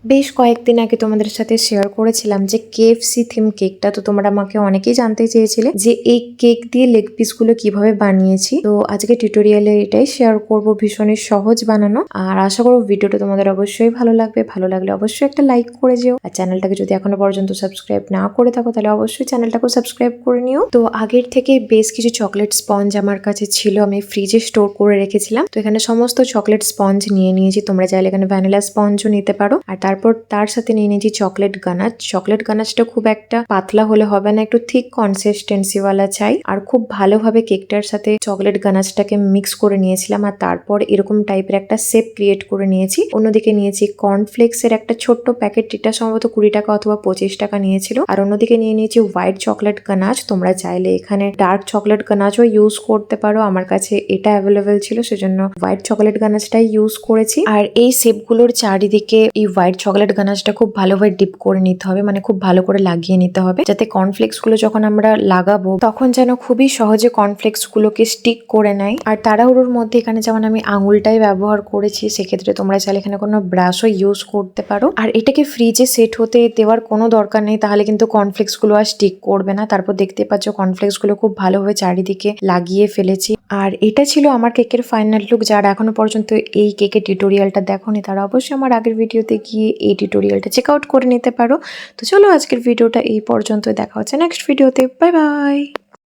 বেশ কয়েকদিন আগে তোমাদের সাথে শেয়ার করেছিলাম যে কেএফসি থিম কেকটা, তো তোমরা আমাকে অনেকেই জানতে চেয়েছিলে যে এই কেক দিয়ে লেগ পিস গুলো কিভাবে বানিয়েছি। তো আজকে টিউটোরিয়ালে এটাই শেয়ার করব, ভীষণই সহজ বানানো। আর আশা করব ভিডিওটা তোমাদের অবশ্যই ভালো লাগবে। ভালো লাগলে অবশ্যই একটা লাইক করে যেও, আর চ্যানেলটাকে যদি এখনো পর্যন্ত সাবস্ক্রাইব না করে থাকো তাহলে অবশ্যই চ্যানেলটাকেও সাবস্ক্রাইব করে নিও। তো আগের থেকে বেশ কিছু চকলেট স্পঞ্জ আমার কাছে ছিল, আমি ফ্রিজে স্টোর করে রেখেছিলাম। তো এখানে সমস্ত চকলেট স্পঞ্জ নিয়ে নিয়েছি, তোমরা চাইলে এখানে ভ্যানিলা স্পঞ্জও নিতে পারো। আর তারপর তার সাথে নিয়ে নিয়েছি চকলেট গানাচ। চকলেট গানাচটা খুব একটা পাতলা হলে হবে না, একটু ঠিক কনসিস্টেন্সি ওয়ালা চাই। আর খুব ভালোভাবে কেকটার সাথে চকলেট গানাচটাকে মিক্স করে নিয়েছিলাম, আর তারপর এরকম টাইপের একটা শেপ ক্রিয়েট করে নিয়েছি। অন্যদিকে নিয়েছি কর্নফ্লেক্স এর একটা ছোট্ট প্যাকেট, এটা সম্ভবত 20 টাকা অথবা 25 টাকা নিয়েছিল। আর অন্যদিকে নিয়ে নিয়েছি হোয়াইট চকলেট গানাচ। তোমরা চাইলে এখানে ডার্ক চকলেট গানাচও ইউজ করতে পারো, আমার কাছে এটা অ্যাভেলেবেল ছিল সেজন্য হোয়াইট চকলেট গানাচটাই ইউজ করেছি। আর এই শেপগুলোর চারিদিকে এই হোয়াইট চকলেট গানাচটা খুব ভালোভাবে ডিপ করে নিতে হবে, মানে খুব ভালো করে লাগিয়ে নিতে হবে, যাতে কর্নফ্লেক্স গুলো যখন আমরা লাগাবো তখন যেন খুবই সহজে কর্নফ্লেক্স গুলোকে স্টিক করে নেয়। আর তাড়াহুড়োর মধ্যে এখানে যেমন আমি আঙুলটাই ব্যবহার করেছি, সেক্ষেত্রে তোমরা চাইলে এখানে কোনো ব্রাশও ইউজ করতে পারো। আর এটাকে ফ্রিজে সেট হতে দেওয়ার কোনো দরকার নেই, তাহলে কিন্তু কর্নফ্লেক্স গুলো আর স্টিক করবে না। তারপর দেখতে পাচ্ছ কর্নফ্লেক্স গুলো খুব ভালোভাবে চারিদিকে লাগিয়ে ফেলেছি। আর এটা ছিল আমার কেকের ফাইনাল লুক। যারা এখনো পর্যন্ত এই কেকের টিউটোরিয়ালটা দেখোনি তারা অবশ্যই আমার আগের ভিডিওতে গিয়ে এই টিউটোরিয়ালটা চেক আউট করে নিতে পারো। তো চলো আজকের ভিডিওটা এই পর্যন্ত, দেখা হচ্ছে নেক্সট ভিডিওতে। Bye bye.